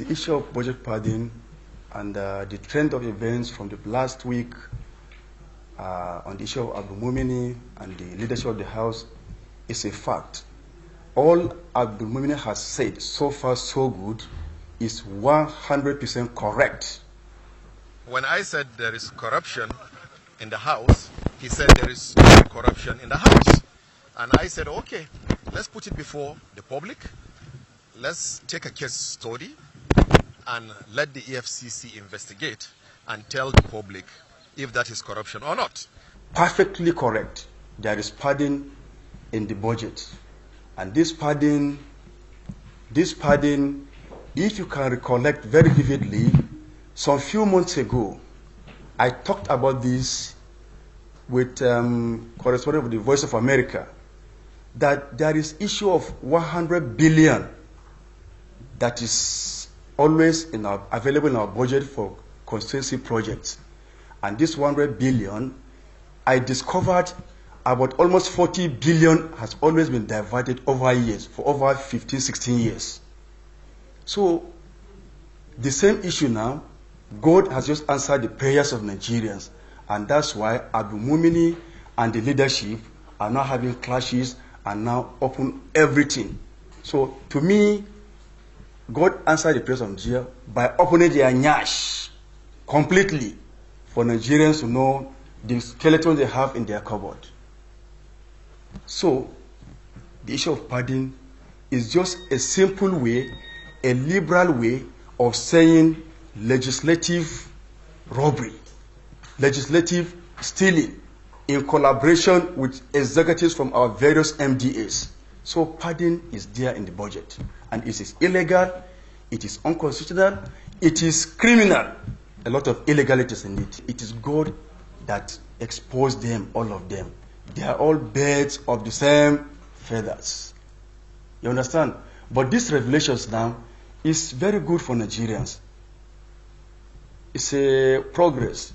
the issue of budget padding and the trend of events from the last week on the issue of Abdul Mumini and the leadership of the House is a fact. All Abdul Mumini has said so far so good is 100% correct. When I said there is corruption in the House, he said there is no corruption in the House. And I said, okay, let's put it before the public. Let's take a case study and let the EFCC investigate and tell the public if that is corruption or not. Perfectly correct. There is padding in the budget. And this padding, if you can recollect very vividly, some few months ago, I talked about this with correspondent of the Voice of America, that there is issue of 100 billion that is always available in our budget for constituency projects. And this 100 billion, I discovered about almost 40 billion has always been diverted over years, for over 15, 16 years. So the same issue now, God has just answered the prayers of Nigerians, and that's why Abdul Mumini and the leadership are now having clashes and now open everything. So to me, God answered the prayers of Nigeria by opening their nyash completely for Nigerians to know the skeleton they have in their cupboard. So the issue of padding is just a simple way, a liberal way of saying legislative robbery, legislative stealing in collaboration with executives from our various MDAs. So padding is there in the budget, and it is illegal, it is unconstitutional, it is criminal. A lot of illegalities in it. It is God that exposed them, all of them. They are all birds of the same feathers. You understand? But these revelations now is very good for Nigerians. It's a progress,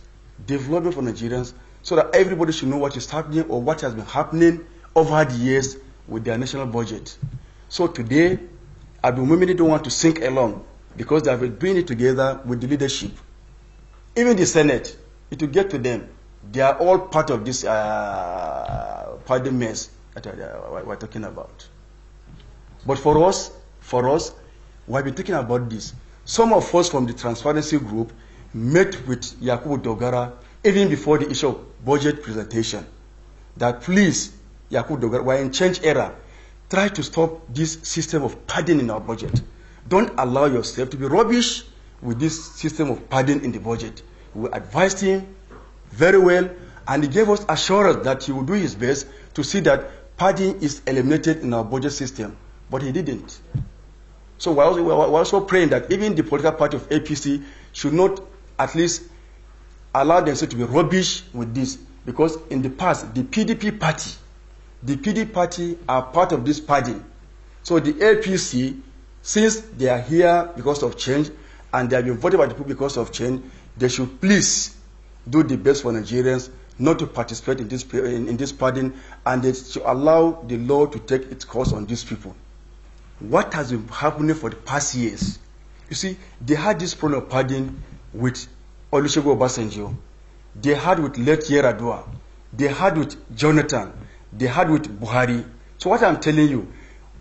development for Nigerians, so that everybody should know what is happening or what has been happening over the years with their national budget. So today, Abdul Mumini don't want to sink along because they have been bringing it together with the leadership. Even the Senate, it will get to them. They are all part of this party mess that we're talking about. But for us, we have been talking about this. Some of us from the Transparency Group met with Yakubu Dogara even before the issue of budget presentation. That please, Yakubu Dogara, we're in change era. Try to stop this system of padding in our budget. Don't allow yourself to be rubbish with this system of padding in the budget. We advised him very well, and he gave us assurance that he would do his best to see that padding is eliminated in our budget system. But he didn't. So we're also praying that even the political party of APC should not at least allow themselves to be rubbish with this. Because in the past, the PDP party are part of this padding. So the APC, since they are here because of change, and they have been voted by the people because of change, they should please do the best for Nigerians not to participate in this padding, and they should allow the law to take its course on these people. What has been happening for the past years? You see, they had this problem of padding with Olusegun Obasanjo. They had with late Yar'Adua. They had with Jonathan. They had with Buhari. So what I'm telling you,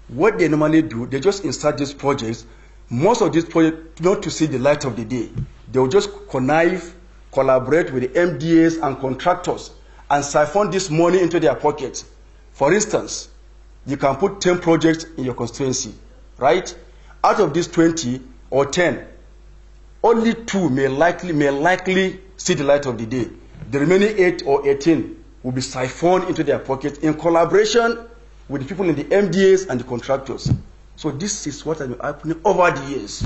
what they normally do, they just insert these projects. Most of these projects not to see the light of the day. They will just connive, collaborate with the MDAs and contractors and siphon this money into their pockets. For instance, you can put 10 projects in your constituency, right? Out of these 20 or 10, only 2 may likely see the light of the day. The remaining 8 or 18 will be siphoned into their pockets in collaboration with the people in the MDAs and the contractors. So this is what has been happening over the years.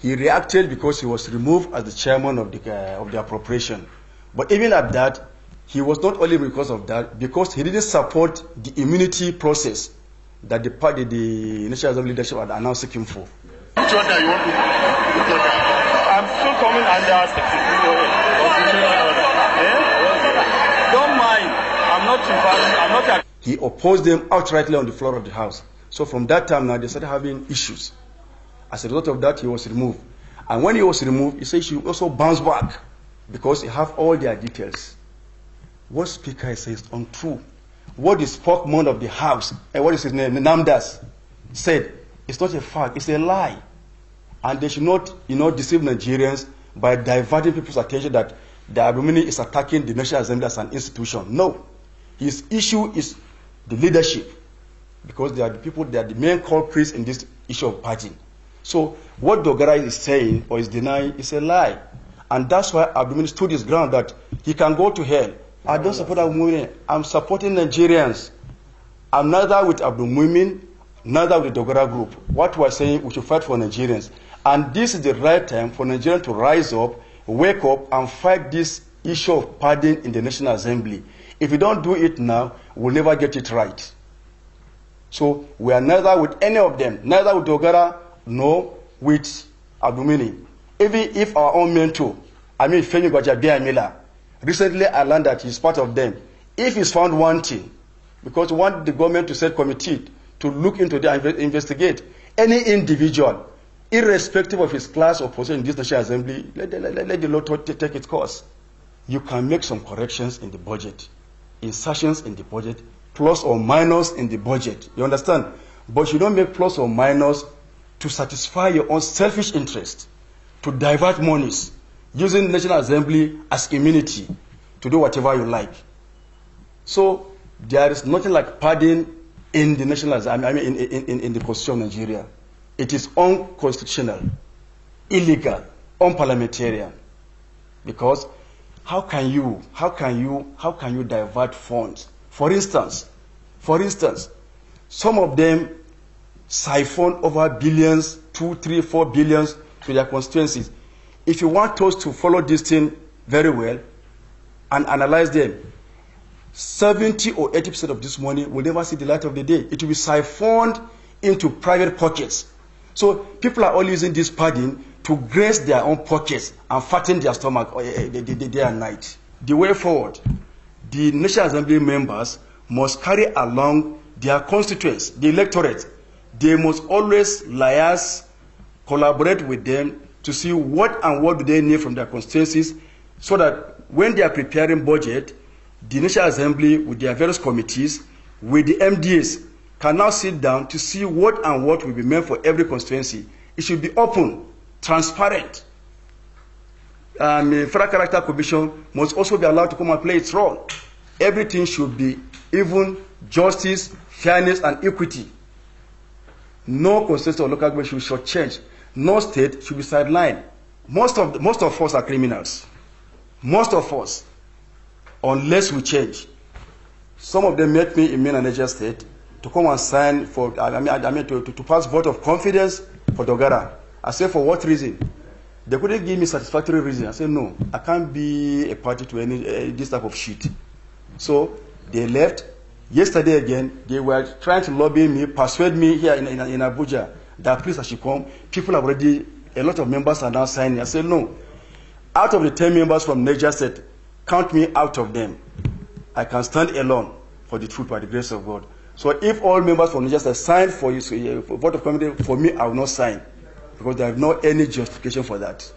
He reacted because he was removed as the chairman of the appropriation. But even at that, he was not only because of that, because he didn't support the immunity process that the National Assembly leadership had announced seeking for. Which one do you want to? I'm still coming under Don't mind. I'm not. He opposed them outrightly on the floor of the House. So from that time now, they started having issues. As a result of that, he was removed. And when he was removed, he said he should also bounce back because he have all their details. What Speaker says is untrue. What the spokesman of the House, and what is his name, Namdas, said, it's not a fact, it's a lie. And they should not, deceive Nigerians by diverting people's attention that the Abdul-Muni is attacking the National Assembly as an institution. No. His issue is the leadership, because they are the people, they are the main culprits in this issue of party. So what Dogara is saying or is denying is a lie. And that's why Abdul-Muni stood his ground that he can go to hell. I don't support Abdul-Muni. I'm supporting Nigerians. I'm neither with Abdul-Muni, neither with the Dogara group. What we're saying, we should fight for Nigerians. And this is the right time for Nigerians to rise up, wake up, and fight this issue of pardon in the National Assembly. If we don't do it now, we'll never get it right. So we are neither with any of them, neither with Dogara nor with Abdul-Muni. Even if our own mentor, Femi Gbajabiamila, recently I learned that he's part of them. If he's found wanting, because we want the government to set committee to look into the investigate any individual, irrespective of his class or position in this National Assembly, let the law take its course. You can make some corrections in the budget, insertions in the budget, plus or minus in the budget. You understand? But you don't make plus or minus to satisfy your own selfish interest, to divert monies, using the National Assembly as immunity to do whatever you like. So there is nothing like pardon in the National Assembly, in the Constitution of Nigeria. It is unconstitutional, illegal, unparliamentarian. Because how can you divert funds? For instance, some of them siphon over billions, 2, 3, 4 billions to their constituencies. If you want us to follow this thing very well and analyze them, 70 or 80% of this money will never see the light of the day. It will be siphoned into private pockets. So people are all using this pardon to grace their own pockets and fatten their stomach day and night. The way forward, the National Assembly members must carry along their constituents, the electorate. They must always liaise, collaborate with them to see what do they need from their constituencies, so that when they are preparing budget, the National Assembly with their various committees, with the MDAs, can now sit down to see what will be meant for every constituency. It should be open, transparent. The Federal Character Commission must also be allowed to come and play its role. Everything should be even, justice, fairness, and equity. No constituency or local government should shortchange. No state should be sidelined. Most of us are criminals. Most of us, unless we change. Some of them met me in Niger State to come and sign for, to pass vote of confidence for Dogara. I said, for what reason? They couldn't give me satisfactory reason. I said, no, I can't be a party to any this type of shit. So they left. Yesterday again, they were trying to lobby me, persuade me here in Abuja that please I should come. People have already, a lot of members are now signing. I said, no. Out of the 10 members from Niger State, count me out of them. I can stand alone for the truth by the grace of God. So if all members from Niger State sign for you, for vote of confidence, for me, I will not sign, because there is no any justification for that.